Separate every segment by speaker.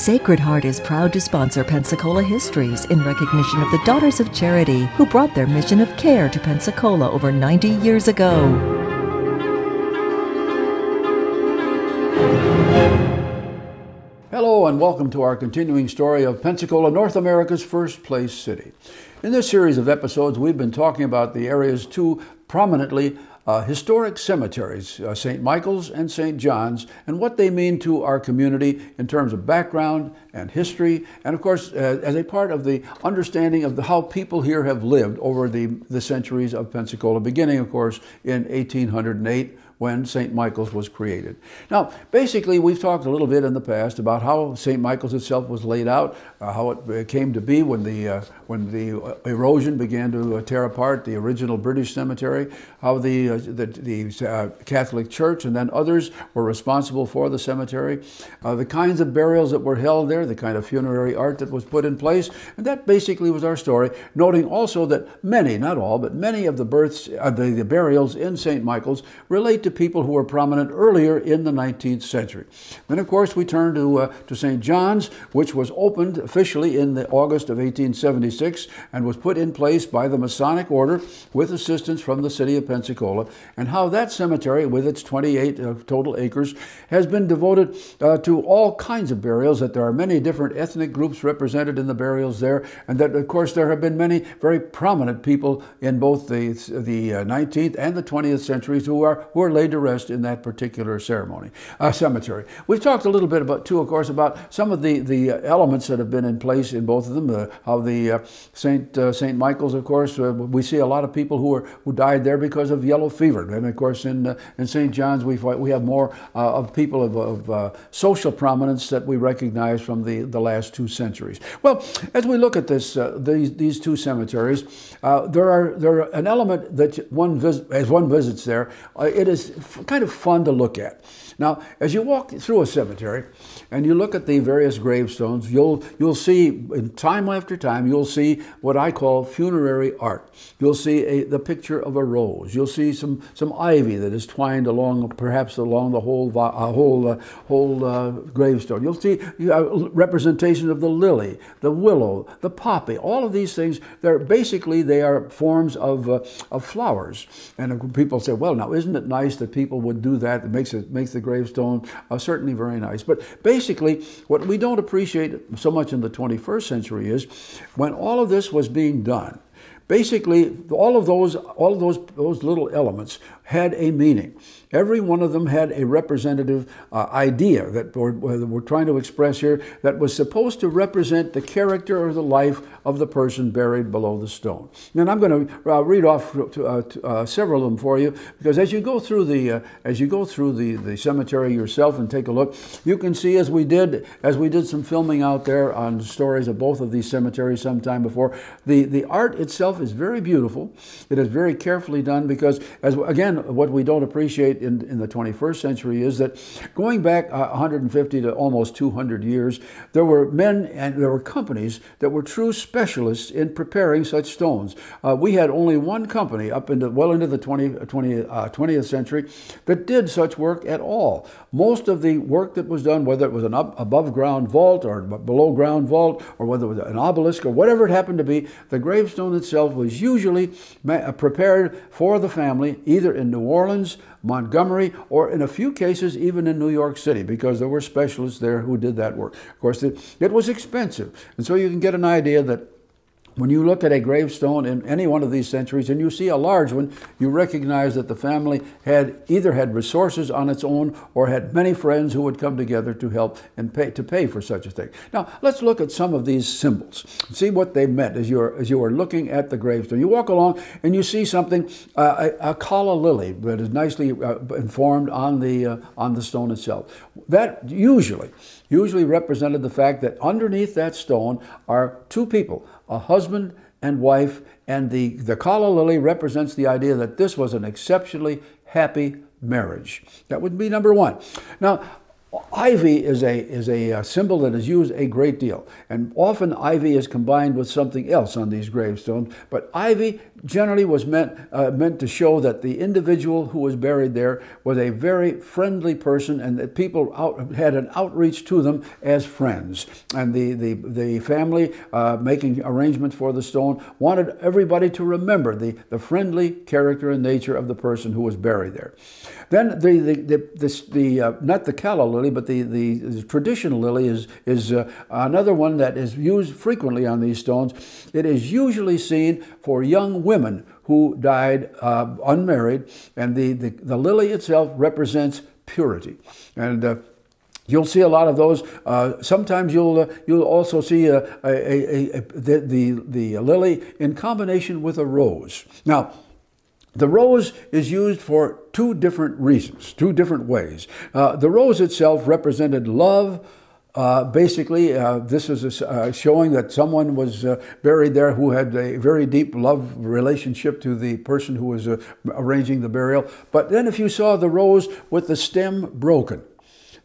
Speaker 1: Sacred Heart is proud to sponsor Pensacola Histories in recognition of the Daughters of Charity who brought their mission of care to Pensacola over 90 years ago.
Speaker 2: Hello and welcome to our continuing story of Pensacola, North America's first place city. In this series of episodes, we've been talking about the area's two prominently historic cemeteries, St. Michael's and St. John's, and what they mean to our community in terms of background and history, and of course as a part of the understanding of how people here have lived over the centuries of Pensacola, beginning of course in 1808 when St. Michael's was created. Now, basically, we've talked a little bit in the past about how St. Michael's itself was laid out, how it came to be when the erosion began to tear apart the original British cemetery, how the Catholic Church and then others were responsible for the cemetery, the kinds of burials that were held there, the kind of funerary art that was put in place, and that basically was our story, noting also that many, not all, but many of the the burials in St. Michael's relate to people who were prominent earlier in the 19th century. Then, of course, we turn to St. John's, which was opened officially in August of 1876 and was put in place by the Masonic Order with assistance from the city of Pensacola, and how that cemetery, with its 28 total acres, has been devoted to all kinds of burials, that there are many different ethnic groups represented in the burials there, and that, of course, there have been many very prominent people in both the 19th and the 20th centuries who are laid to rest in that particular cemetery. We've talked a little bit about, too, of course, about some of the elements that have been in place in both of them. How the St. Michael's, of course, we see a lot of people who died there because of yellow fever, and of course in St. John's we have more of people of social prominence that we recognize from the last 2 centuries. Well, as we look at these two cemeteries, there are an element that as one visits there, it is kind of fun to look at. Now, as you walk through a cemetery and you look at the various gravestones, you'll see, time after time, you'll see what I call funerary art. You'll see the picture of a rose. You'll see some ivy that is twined perhaps along the whole gravestone. You'll see representation of the lily, the willow, the poppy. All of these things, they are forms of flowers. And people say, well, now isn't it nice that people would do that? It makes the gravestone certainly very nice. But basically, what we don't appreciate so much in the 21st century is when all of this was being done, basically all of those little elements had a meaning. Every one of them had a representative idea that we're trying to express here, that was supposed to represent the character or the life of the person buried below the stone. And I'm going to read off several of them for you, because as you go through the cemetery yourself and take a look, you can see, as we did some filming out there on stories of both of these cemeteries sometime before, the art itself is very beautiful. It is very carefully done, because what we don't appreciate in the 21st century is that going back 150 to almost 200 years, there were men and there were companies that were true specialists in preparing such stones. We had only one company up into the 20th century that did such work at all. Most of the work that was done, whether it was an above ground vault or below ground vault, or whether it was an obelisk or whatever it happened to be, the gravestone itself was usually prepared for the family, either in New Orleans, Montgomery, or in a few cases even in New York City, because there were specialists there who did that work. Of course, it was expensive, and so you can get an idea that when you look at a gravestone in any one of these centuries and you see a large one, you recognize that the family either had resources on its own or had many friends who would come together to help and pay for such a thing. Now, let's look at some of these symbols and see what they meant as you are looking at the gravestone. You walk along and you see something, a calla lily that is nicely informed on the stone itself. That usually represented the fact that underneath that stone are two people, a husband and wife, and the calla lily represents the idea that this was an exceptionally happy marriage. That would be number one. Now, Ivy is a symbol that is used a great deal, and often ivy is combined with something else on these gravestones. But ivy generally was meant to show that the individual who was buried there was a very friendly person, and that people had an outreach to them as friends. And the family making arrangements for the stone wanted everybody to remember the friendly character and nature of the person who was buried there. Then not the calla lily, but the traditional lily is another one that is used frequently on these stones. It is usually seen for young women who died unmarried, and the lily itself represents purity. And you'll see a lot of those. Sometimes you'll also see the lily in combination with a rose. Now, the rose is used for two different reasons, two different ways. The rose itself represented love. Basically, this is showing that someone was buried there who had a very deep love relationship to the person who was arranging the burial. But then if you saw the rose with the stem broken,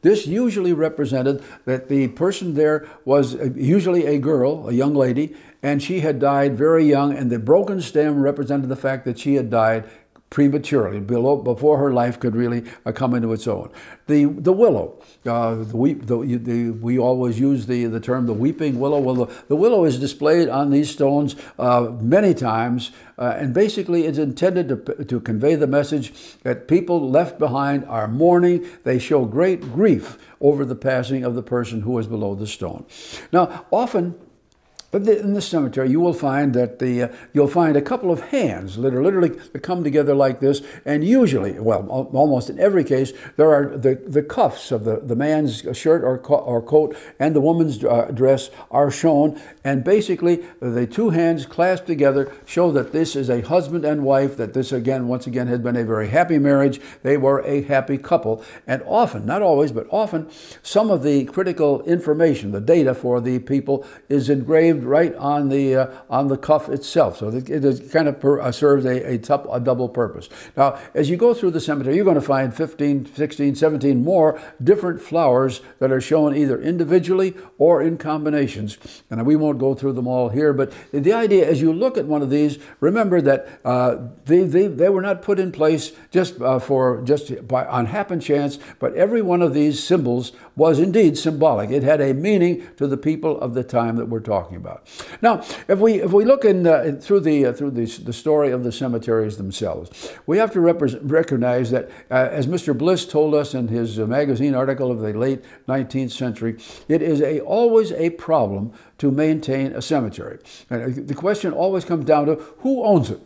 Speaker 2: this usually represented that the person there was usually a girl, a young lady, and she had died very young, and the broken stem represented the fact that she had died prematurely, before her life could really come into its own. The willow, we always use the term the weeping willow. Well, the willow is displayed on these stones many times, and basically it's intended to convey the message that people left behind are mourning. They show great grief over the passing of the person who was below the stone. Now, often, but in the cemetery, you will find that you'll find a couple of hands that are literally come together like this, and usually, well, almost in every case, there are the cuffs of the man's shirt or coat and the woman's dress are shown, and basically the two hands clasped together show that this is a husband and wife, that this once again has been a very happy marriage. They were a happy couple, and often, not always, but often, some of the critical information, the data for the people, is engraved right on the cuff itself. So it kind of serves a double purpose. Now, as you go through the cemetery, you're going to find 15, 16, 17 more different flowers that are shown either individually or in combinations. And we won't go through them all here, but the idea, as you look at one of these, remember that they were not put in place just on happen chance, but every one of these symbols was indeed symbolic. It had a meaning to the people of the time that we're talking about. Now, if we look through the story of the cemeteries themselves, we have to recognize that, as Mr. Bliss told us in his magazine article of the late 19th century, it is always a problem to maintain a cemetery. And the question always comes down to who owns it.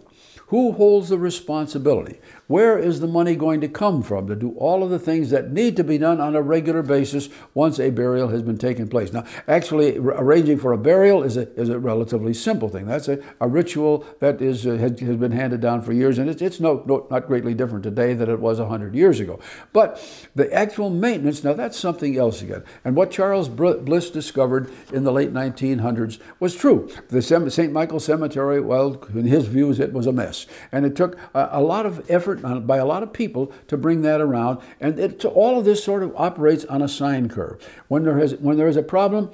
Speaker 2: Who holds the responsibility? Where is the money going to come from to do all of the things that need to be done on a regular basis once a burial has been taken place? Now, actually, arranging for a burial is a relatively simple thing. That's a ritual that has been handed down for years, and it's not greatly different today than it was 100 years ago. But the actual maintenance, now that's something else again. And what Charles Bliss discovered in the late 1900s was true. The St. Michael Cemetery, well, in his views, it was a mess. And it took a lot of effort by a lot of people to bring that around. And all of this sort of operates on a sine curve. When there is a problem,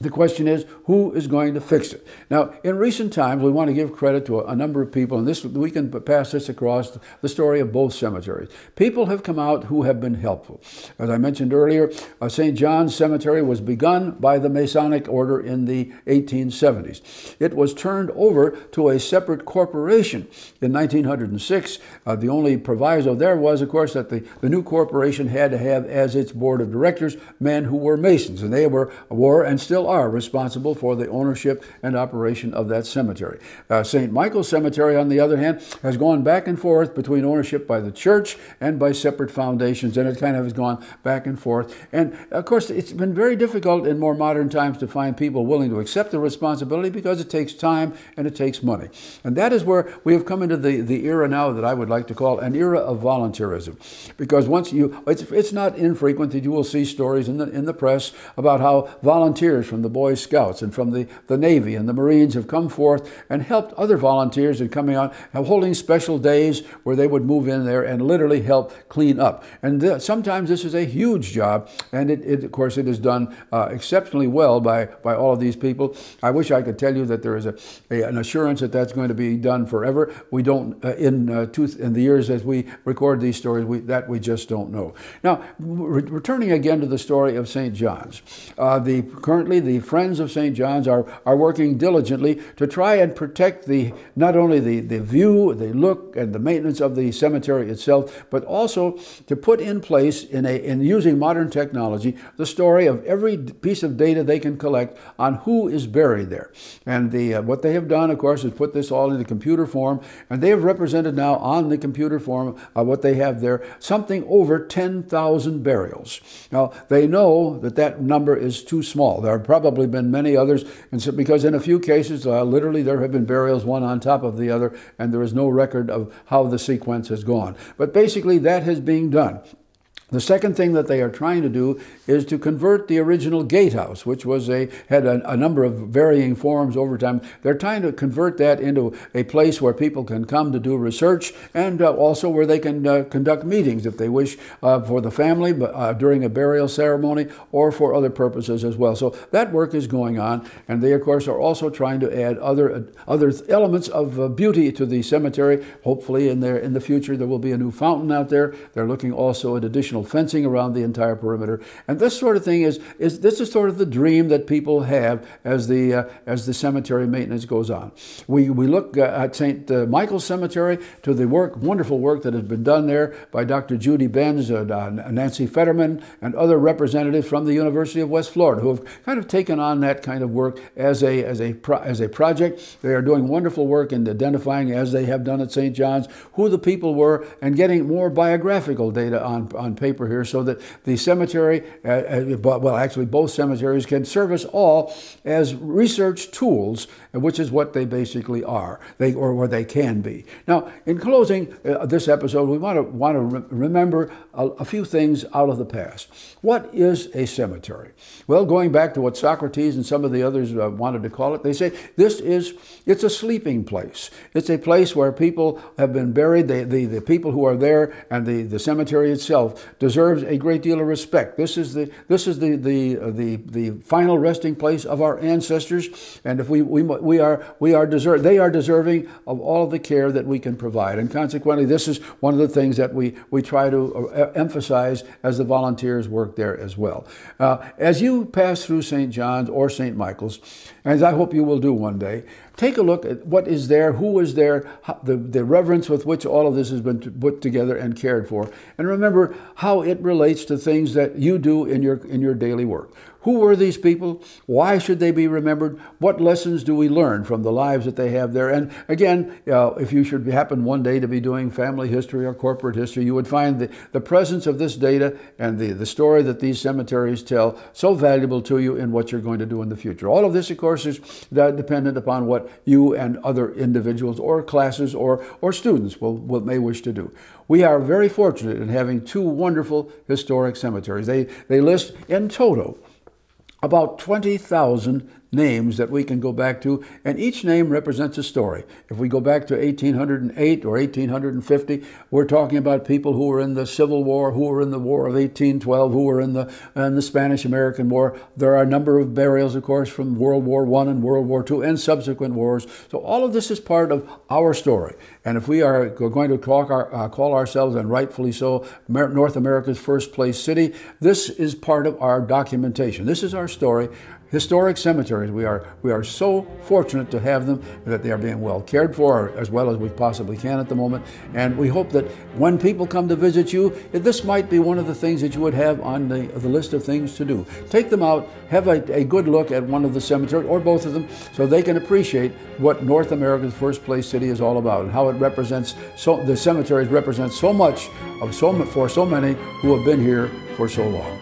Speaker 2: the question is, who is going to fix it? Now, in recent times, we want to give credit to a number of people, and we can pass this across the story of both cemeteries. People have come out who have been helpful. As I mentioned earlier, St. John's Cemetery was begun by the Masonic Order in the 1870s. It was turned over to a separate corporation in 1906. The only proviso there was, of course, that the new corporation had to have as its board of directors men who were Masons, and they were and still are responsible for the ownership and operation of that cemetery. St. Michael's Cemetery, on the other hand, has gone back and forth between ownership by the church and by separate foundations, and it kind of has gone back and forth. And, of course, it's been very difficult in more modern times to find people willing to accept the responsibility because it takes time and it takes money. And that is where we have come into the era now that I would like to call an era of volunteerism. Because it's not infrequent that you will see stories in the press about how volunteers from the Boy Scouts and from the Navy and the Marines have come forth and helped other volunteers in coming on, holding special days where they would move in there and literally help clean up. And sometimes this is a huge job, and of course it is done exceptionally well by all of these people. I wish I could tell you that there is an assurance that that's going to be done forever. We don't, in the years as we record these stories, we just don't know. Now, returning again to the story of St. John's, currently the Friends of St. John's are working diligently to try and protect not only the view, the look, and the maintenance of the cemetery itself, but also to put in place, in using modern technology, the story of every piece of data they can collect on who is buried there. And what they have done, of course, is put this all into computer form, and they have represented now on the computer form what they have there, something over 10,000 burials. Now, they know that number is too small. There have probably been many others, and so, because in a few cases, literally there have been burials one on top of the other, and there is no record of how the sequence has gone. But basically, that is being done. The second thing that they are trying to do is to convert the original gatehouse, which had a number of varying forms over time. They're trying to convert that into a place where people can come to do research, and also where they can conduct meetings if they wish, for the family during a burial ceremony or for other purposes as well. So that work is going on, and they of course are also trying to add other elements of beauty to the cemetery. Hopefully in the future there will be a new fountain out there. They're looking also at additional fencing around the entire perimeter, and this sort of thing is sort of the dream that people have as the cemetery maintenance goes on. We look at St. Michael's Cemetery, to the wonderful work that has been done there by Dr. Judy Benz, Nancy Fetterman, and other representatives from the University of West Florida who have kind of taken on that kind of work as a project. They are doing wonderful work in identifying, as they have done at St. John's, who the people were, and getting more biographical data on paper here, so that the cemetery, well, actually both cemeteries, can serve us all as research tools, which is what they basically are, or they can be. Now, in closing this episode, we want to remember a few things out of the past. What is a cemetery? Well, going back to what Socrates and some of the others wanted to call it, they say it's a sleeping place. It's a place where people have been buried. The people who are there, and the cemetery itself deserves a great deal of respect. This is the final resting place of our ancestors, and if they are deserving of all of the care that we can provide. And consequently, this is one of the things that we try to emphasize as the volunteers work there as well. As you pass through St. John's or St. Michael's, as I hope you will do one day, take a look at what is there, who is there, the reverence with which all of this has been put together and cared for, and remember how it relates to things that you do in your daily work. Who were these people? Why should they be remembered? What lessons do we learn from the lives that they have there? And again, if you should happen one day to be doing family history or corporate history, you would find the presence of this data and the story that these cemeteries tell so valuable to you in what you're going to do in the future. All of this, of course, is dependent upon what you and other individuals or classes or students may wish to do. We are very fortunate in having two wonderful historic cemeteries. They list in total about 20,000 names that we can go back to, and each name represents a story. If we go back to 1808 or 1850, we're talking about people who were in the Civil War, who were in the War of 1812, who were in the Spanish-American War. There are a number of burials, of course, from World War I and World War II and subsequent wars. So all of this is part of our story. And if we are going to call ourselves, and rightfully so, North America's first place city, this is part of our documentation. This is our story. Historic cemeteries, we are so fortunate to have them, that they are being well cared for, as well as we possibly can at the moment. And we hope that when people come to visit you, this might be one of the things that you would have on the list of things to do. Take them out, have a good look at one of the cemeteries, or both of them, so they can appreciate what North America's first place city is all about, and how it represents, the cemeteries represent so much for so many who have been here for so long.